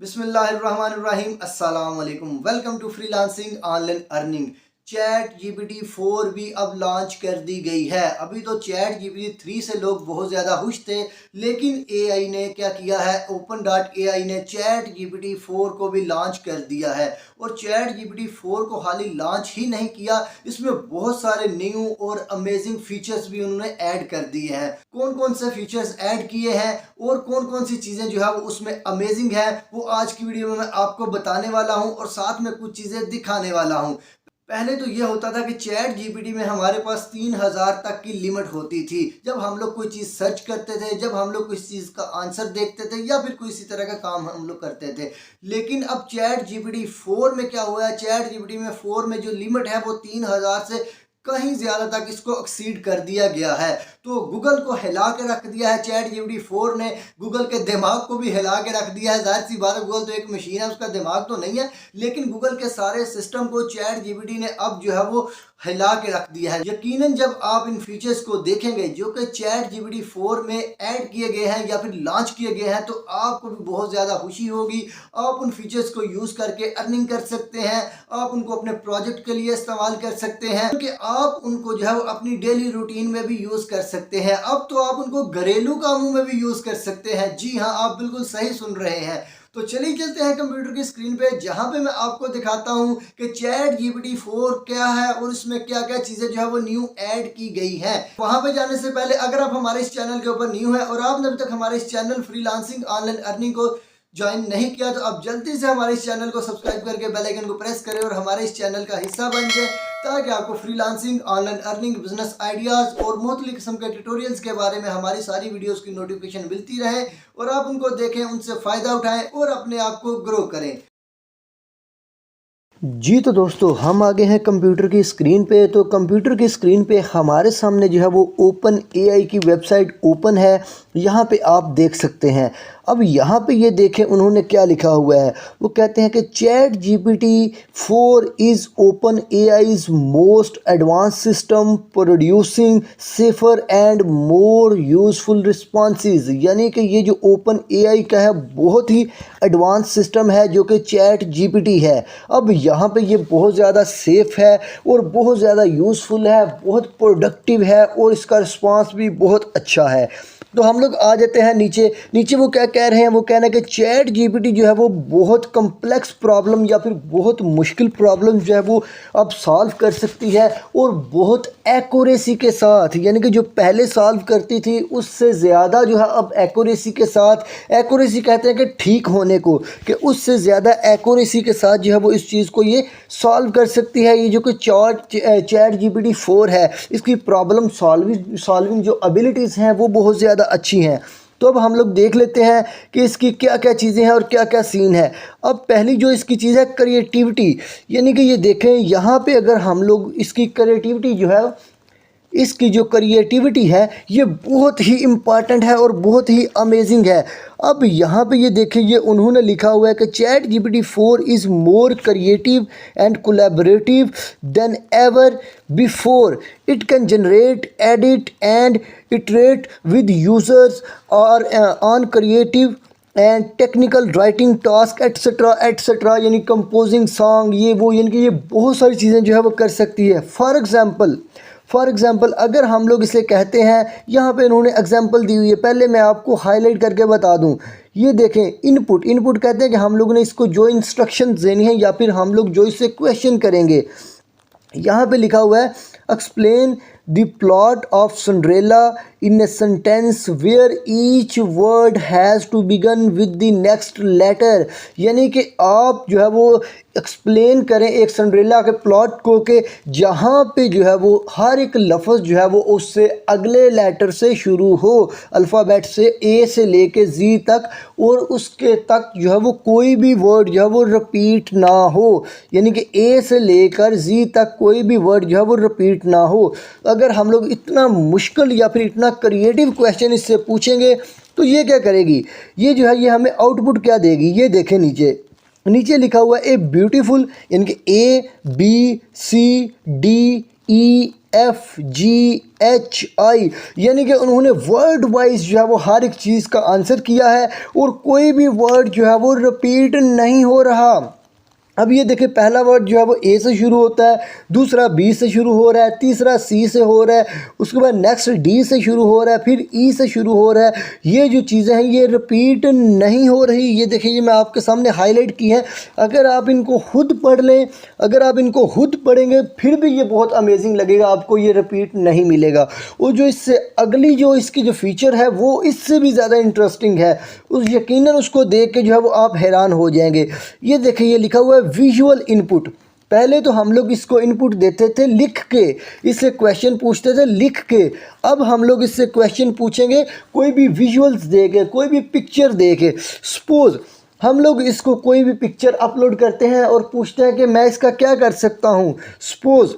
बिस्मिल्लाहिर्रहमानिर्रहीम अस्सलाम वालेकुम। Welcome to freelancing online earning. Chat GPT 4 भी अब लॉन्च कर दी गई है। अभी तो चैट जीपीटी 3 से लोग बहुत ज़्यादा खुश थे, लेकिन एआई ने क्या किया है, ओपन डॉट एआई ने चैट जीपीटी 4 को भी लॉन्च कर दिया है। और चैट जीपीटी 4 को हाल ही लॉन्च ही नहीं किया, इसमें बहुत सारे न्यू और अमेजिंग फीचर्स भी उन्होंने ऐड कर दिए हैं। कौन कौन से फीचर्स ऐड किए हैं और कौन कौन सी चीज़ें जो है वो उसमें अमेजिंग है, वो आज की वीडियो में मैं आपको बताने वाला हूं और साथ में कुछ चीज़ें दिखाने वाला हूं। पहले तो ये होता था कि चैट जीपीटी में हमारे पास 3000 तक की लिमिट होती थी। जब हम लोग कोई चीज़ सर्च करते थे, जब हम लोग किसी चीज़ का आंसर देखते थे या फिर कोई इसी तरह का काम हम लोग करते थे। लेकिन अब चैट जीपीटी 4 में क्या हुआ है, चैट जीपीटी में 4 में जो लिमिट है वो 3000 से कहीं ज़्यादा तक इसको एक्सीड कर दिया गया है। तो गूगल को हिला के रख दिया है चैट जीपीटी 4 ने, गूगल के दिमाग को भी हिला के रख दिया है। जाहिर सी बात है, गूगल तो एक मशीन है, उसका दिमाग तो नहीं है, लेकिन गूगल के सारे सिस्टम को चैट जीपीटी ने अब जो है वो हिला के रख दिया है। यकीनन जब आप इन फीचर्स को देखेंगे जो कि चैट जीपीटी 4 में ऐड किए गए हैं या फिर लॉन्च किए गए हैं, तो आपको भी बहुत ज़्यादा खुशी होगी। आप उन फीचर्स को यूज़ करके अर्निंग कर सकते हैं, आप उनको अपने प्रोजेक्ट के लिए इस्तेमाल कर सकते हैं, क्योंकि आप उनको जो है वो अपनी डेली रूटीन में भी यूज़ कर सकते हैं। अब तो आप उनको घरेलू कामों में भी यूज़ कर सकते हैं। जी हाँ, आप बिल्कुल सही सुन रहे हैं। तो चलिए चलते हैं कंप्यूटर की स्क्रीन पे, जहां पे मैं आपको दिखाता हूं कि चैट जीपीटी 4 क्या है और इसमें क्या क्या चीजें जो है वो न्यू ऐड की गई हैं। वहां पे जाने से पहले अगर आप हमारे इस चैनल के ऊपर न्यू है और आपने अभी तक हमारे इस चैनल फ्रीलांसिंग ऑनलाइन अर्निंग को ज्वाइन नहीं किया, तो आप जल्दी से हमारे इस चैनल को सब्सक्राइब करके बेल आइकन को प्रेस करें और हमारे इस चैनल का हिस्सा बन जाए, ताकि आपको freelancing, online earning, business ideas और मुख्तलिफ किस्म के ट्यूटोरियल्स के बारे में हमारी सारी वीडियोस की नोटिफिकेशन मिलती रहे और आप उनको देखें, उनसे फ़ायदा उठाएं और अपने आप को ग्रो करें। जी तो दोस्तों, हम आ गए हैं कंप्यूटर की स्क्रीन पे। तो कंप्यूटर की स्क्रीन पे हमारे सामने जो है वो ओपन एआई की वेबसाइट ओपन है। यहाँ पे आप देख सकते हैं। अब यहाँ पे ये देखें उन्होंने क्या लिखा हुआ है। वो कहते हैं कि chat GPT 4 is open AIs most advance system producing safer and more useful responses. यानी कि ये जो ओपन एआई का है बहुत ही एडवांस सिस्टम है जो कि चैट जीपीटी है। अब यहाँ पे ये बहुत ज़्यादा सेफ़ है और बहुत ज़्यादा यूज़फुल है, बहुत प्रोडक्टिव है और इसका रिस्पांस भी बहुत अच्छा है। तो हम लोग आ जाते हैं नीचे। नीचे वो क्या कह रहे हैं, वो कह रहे हैं कि चैट जीपीटी जो है वो बहुत कम्प्लेक्स प्रॉब्लम या फिर बहुत मुश्किल प्रॉब्लम जो है वो अब सॉल्व कर सकती है और बहुत एक्यूरेसी के साथ। यानी कि जो पहले सॉल्व करती थी उससे ज़्यादा जो है अब एक्यूरेसी के साथ, एक्यूरेसी कहते हैं कि ठीक होने को, कि उससे ज़्यादा एक्यूरेसी के साथ जो है वो इस चीज़ को ये सॉल्व कर सकती है। ये जो कि चैट जीपीटी 4 है, इसकी प्रॉब्लम सॉल्विंग जो एबिलिटीज़ हैं वो बहुत ज़्यादा अच्छी हैं। तो अब हम लोग देख लेते हैं कि इसकी क्या क्या चीज़ें हैं और क्या क्या सीन है। अब पहली जो इसकी चीज़ है क्रिएटिविटी। यानी कि ये देखें यहाँ पे अगर हम लोग इसकी क्रिएटिविटी जो है, इसकी जो क्रिएटिविटी है ये बहुत ही इम्पॉर्टेंट है और बहुत ही अमेजिंग है। अब यहाँ पे ये देखिए, ये उन्होंने लिखा हुआ है कि chat GPT 4 is more creative and collaborative than ever before. It can generate, edit and iterate with users और on creative and technical writing task et cetera et cetera. यानी कंपोजिंग सॉन्ग, ये वो, यानी कि ये बहुत सारी चीज़ें जो है वो कर सकती है। फॉर एग्ज़ाम्पल अगर हम लोग इसे कहते हैं, यहाँ पे इन्होंने एग्जांपल दी हुई है, पहले मैं आपको हाईलाइट करके बता दूँ। ये देखें, इनपुट कहते हैं कि हम लोग ने इसको जो इंस्ट्रक्शन देनी है या फिर हम लोग जो इससे क्वेश्चन करेंगे। यहाँ पे लिखा हुआ है explain the plot of Cinderella in a sentence where each word has to begin with the next letter. यानी कि आप जो है वो एक्सप्लेन करें एक सिंड्रेला के प्लॉट को, कि जहाँ पे जो है वो हर एक लफ्ज़ जो है वो उससे अगले लेटर से शुरू हो, अल्फ़ाबेट से ए से लेके जी तक, और उसके तक जो है वो कोई भी वर्ड जो है वो रिपीट ना हो। यानी कि ए से लेकर जी तक कोई भी वर्ड जो है वो रिपीट ना हो। अगर हम लोग इतना मुश्किल या फिर इतना क्रिएटिव क्वेश्चन इससे पूछेंगे तो ये क्या करेगी, ये जो है ये हमें आउटपुट क्या देगी। ये देखें नीचे लिखा हुआ है ए ब्यूटीफुल, यानी कि A B C D E FGHI, यानी कि उन्होंने वर्ड वाइज जो है वो हर एक चीज़ का आंसर किया है और कोई भी वर्ड जो है वो रिपीट नहीं हो रहा। अब ये देखिए, पहला वर्ड जो है वो ए से शुरू होता है, दूसरा बी से शुरू हो रहा है, तीसरा सी से हो रहा है, उसके बाद नेक्स्ट डी से शुरू हो रहा है, फिर ई से शुरू हो रहा है। ये जो चीज़ें हैं ये रिपीट नहीं हो रही। ये देखिए, ये मैं आपके सामने हाईलाइट की है। अगर आप इनको खुद पढ़ लें, अगर आप इनको खुद पढ़ेंगे फिर भी ये बहुत अमेजिंग लगेगा, आपको ये रिपीट नहीं मिलेगा। और जो इससे अगली जो इसकी जो फीचर है वो इससे भी ज़्यादा इंटरेस्टिंग है, उस यकीनन उसको देख के जो है वो आप हैरान हो जाएंगे। ये देखिए, ये लिखा हुआ है विजुअल इनपुट। पहले तो हम लोग इसको इनपुट देते थे लिख के, इससे क्वेश्चन पूछते थे लिख के। अब हम लोग इससे क्वेश्चन पूछेंगे कोई भी विजुअल्स दे के, कोई भी पिक्चर दे के। सपोज हम लोग इसको कोई भी पिक्चर अपलोड करते हैं और पूछते हैं कि मैं इसका क्या कर सकता हूँ। सपोज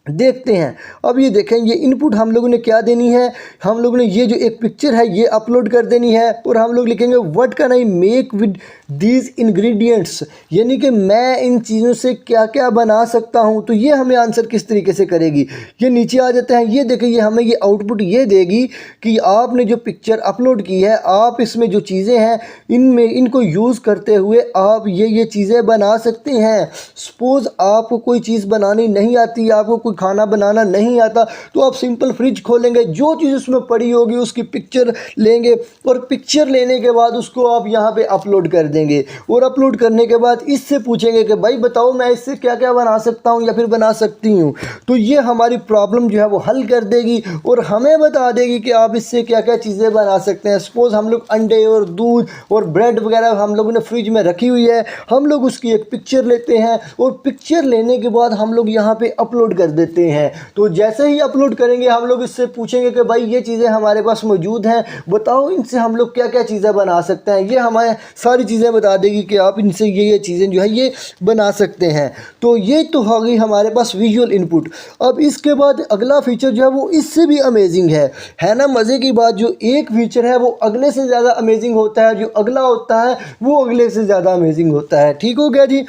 देखते हैं, अब ये देखें, ये इनपुट हम लोगों ने क्या देनी है, हम लोगों ने ये जो एक पिक्चर है ये अपलोड कर देनी है और हम लोग लिखेंगे what can I make with these ingredients, यानी कि मैं इन चीज़ों से क्या क्या बना सकता हूँ। तो ये हमें आंसर किस तरीके से करेगी। ये नीचे आ जाते हैं, ये देखें, ये हमें ये आउटपुट ये देगी कि आपने जो पिक्चर अपलोड की है, आप इसमें जो चीज़ें हैं इनमें इनको यूज़ करते हुए आप ये चीज़ें बना सकते हैं। सपोज़ आपको कोई चीज़ बनानी नहीं आती, आपको कोई खाना बनाना नहीं आता, तो आप सिंपल फ्रिज खोलेंगे, जो चीज़ उसमें पड़ी होगी उसकी पिक्चर लेंगे और पिक्चर लेने के बाद उसको आप यहाँ पे अपलोड कर देंगे और अपलोड करने के बाद इससे पूछेंगे कि भाई बताओ मैं इससे क्या क्या बना सकता हूँ या फिर बना सकती हूँ। तो ये हमारी प्रॉब्लम जो है वो हल कर देगी और हमें बता देगी कि आप इससे क्या क्या चीज़ें बना सकते हैं। सपोज़ हम लोग अंडे और दूध और ब्रेड वगैरह हम लोगों ने फ्रिज में रखी हुई है, हम लोग उसकी एक पिक्चर लेते हैं और पिक्चर लेने के बाद हम लोग यहाँ पे अपलोड कर देते हैं। तो जैसे ही अपलोड करेंगे हम लोग इससे पूछेंगे कि भाई ये चीज़ें हमारे पास मौजूद हैं, बताओ इनसे हम लोग क्या क्या चीज़ें बना सकते हैं। ये हमें सारी चीज़ें बता देगी कि आप इनसे ये चीज़ें जो है ये बना सकते हैं। तो ये तो हो गई हमारे पास विजुअल इनपुट। अब इसके बाद अगला फीचर जो है वो इससे भी अमेजिंग है ना। मज़े की बात, जो एक फीचर है वो अगले से ज़्यादा अमेजिंग होता है, जो अगला होता है वो अगले से ज़्यादा अमेजिंग होता है। ठीक हो गया जी।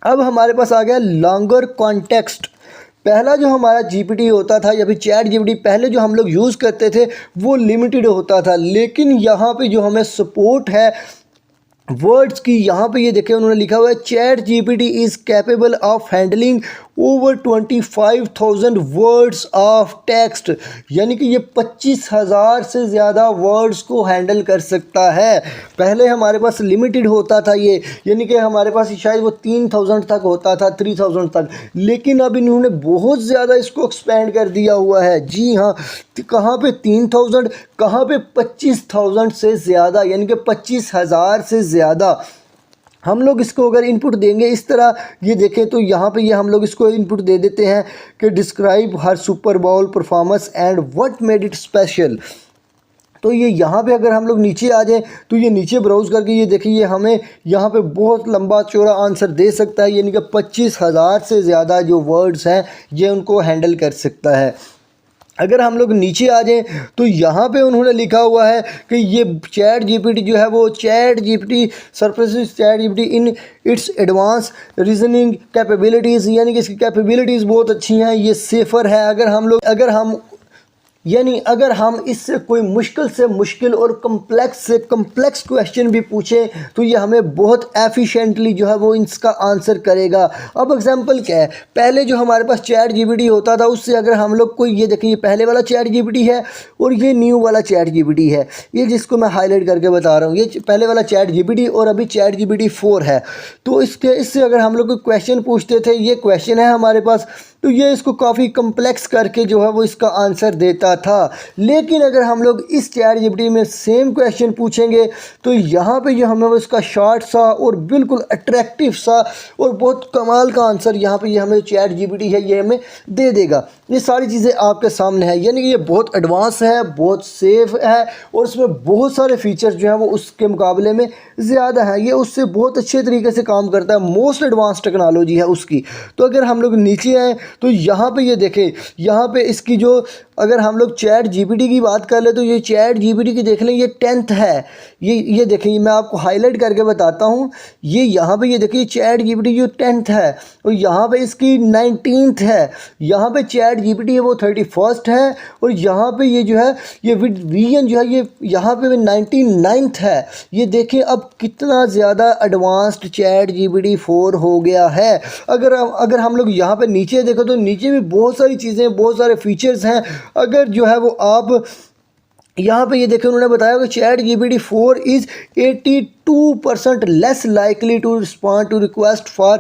अब हमारे पास आ गया लॉन्गर कॉन्टेक्स्ट। पहला जो हमारा जीपीटी होता था या फिर चैट जीपीटी पहले जो हम लोग यूज़ करते थे वो लिमिटेड होता था, लेकिन यहाँ पे जो हमें सपोर्ट है वर्ड्स की, यहाँ पे ये देखें उन्होंने लिखा हुआ है chat GPT is capable of handling over 25,000 words of text, यानी कि ये 25,000 से ज़्यादा वर्ड्स को हैंडल कर सकता है। पहले हमारे पास लिमिटेड होता था ये, यानी कि हमारे पास शायद वो 3,000 तक होता था, 3,000 तक, लेकिन अब इन्होंने बहुत ज़्यादा इसको एक्सपेंड कर दिया हुआ है। जी हाँ, कहाँ पे 3,000, कहाँ पे 25,000 से ज़्यादा, यानी कि 25,000 से ज़्यादा हम लोग इसको अगर इनपुट देंगे इस तरह, ये देखें तो यहाँ पे ये हम लोग इसको इनपुट दे देते हैं कि डिस्क्राइब हर Super Bowl performance and what made it special. तो ये यहाँ पे अगर हम लोग नीचे आ जाएं तो ये नीचे ब्राउज़ करके ये देखिए ये हमें यहाँ पे बहुत लंबा चौड़ा आंसर दे सकता है, यानी कि 25,000 से ज़्यादा जो वर्ड्स हैं ये उनको हैंडल कर सकता है। अगर हम लोग नीचे आ जाएं तो यहाँ पे उन्होंने लिखा हुआ है कि ये चैट जीपीटी जो है वो chat GPT surprise chat GPT in its advance reasoning capabilities, यानी कि इसकी कैपेबिलिटीज़ बहुत अच्छी हैं, ये सेफ़र है। अगर हम इससे कोई मुश्किल से मुश्किल और कम्प्लेक्स से कम्प्लेक्स क्वेश्चन भी पूछें तो ये हमें बहुत एफिशिएंटली जो है वो इसका आंसर करेगा। अब एग्जांपल क्या है, पहले जो हमारे पास चैट जीपीटी होता था उससे अगर हम लोग कोई, ये देखिए ये पहले वाला चैट जीपीटी है और ये न्यू वाला चैट जीपीटी है, ये जिसको मैं हाईलाइट करके बता रहा हूँ, ये पहले वाला चैट जीपीटी और अभी चैट जीपीटी 4 है। तो इससे अगर हम लोग कोई क्वेश्चन पूछते थे, ये क्वेश्चन है हमारे पास, तो ये इसको काफ़ी कम्प्लेक्स करके जो है वो इसका आंसर देता था। लेकिन अगर हम लोग इस चैट जीपीटी में सेम क्वेश्चन पूछेंगे तो यहाँ पे जो हमें वो इसका शॉर्ट सा और बिल्कुल अट्रैक्टिव सा और बहुत कमाल का आंसर यहाँ पे ये हमें चैट जीपीटी है ये हमें दे देगा। ये सारी चीज़ें आपके सामने है, यानी कि ये बहुत एडवांस है, बहुत सेफ है और इसमें बहुत सारे फीचर्स जो हैं वो उसके मुकाबले में ज़्यादा है, ये उससे बहुत अच्छे तरीके से काम करता है, मोस्ट एडवांस टेक्नोलॉजी है उसकी। तो अगर हम लोग नीचे आए तो यहाँ पे ये देखें, यहाँ पे इसकी जो अगर हम लोग चैट जीपीटी की बात कर ले तो ये चैट जीपीटी की देख लें, ये 10th है। ये देखें, मैं आपको हाईलाइट करके बताता हूँ। ये यहाँ पे ये देखिए चैट जीपीटी जो 10th है और यहाँ पे इसकी 19th है। यहाँ पे चैट जीपीटी है वो 31st है और यहाँ पे ये जो है ये विजन जो है ये यहाँ पे 99th है। ये देखिए अब कितना ज़्यादा एडवांस्ड चैट जीपीटी 4 हो गया है। अगर हम लोग यहाँ पे नीचे देखो तो नीचे भी बहुत सारी चीज़ें, बहुत सारे फीचर्स हैं। अगर जो है वो आप यहाँ पे ये देखें, उन्होंने बताया कि chat GPT 4 is 82% less likely to respond to request for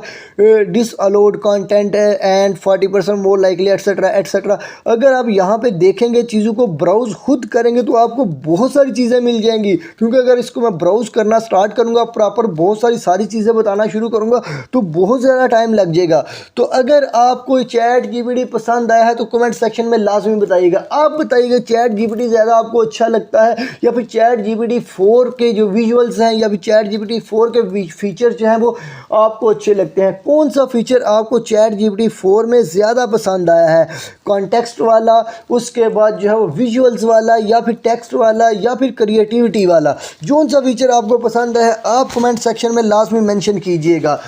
disallowed content and 40% more likely etcetera etcetera. अगर आप यहाँ पे देखेंगे, चीज़ों को ब्राउज़ खुद करेंगे तो आपको बहुत सारी चीज़ें मिल जाएंगी। क्योंकि अगर इसको मैं ब्राउज़ करना स्टार्ट करूँगा, प्रॉपर बहुत सारी चीज़ें बताना शुरू करूँगा तो बहुत ज़्यादा टाइम लग जाएगा। तो अगर आपको चैट जीपीटी पसंद आया है तो कमेंट सेक्शन में लाजमी बताइएगा। आप बताइएगा चैट जीपीटी ज़्यादा आपको अच्छा लगता है या फिर चैट जीपीटी 4 के जो विजुअल्स हैं या फिर चैट जीपीटी 4 के फीचर जो हैं वो आपको अच्छे लगते हैं। कौन सा फीचर आपको चैट जीपीटी 4 में ज़्यादा पसंद आया है? कॉन्टेक्स्ट वाला, उसके बाद जो है वो विजुअल्स वाला, या फिर टेक्स्ट वाला, या फिर क्रिएटिविटी वाला? जो सा फीचर आपको पसंद है आप कमेंट सेक्शन में लाजमी मेंशन कीजिएगा।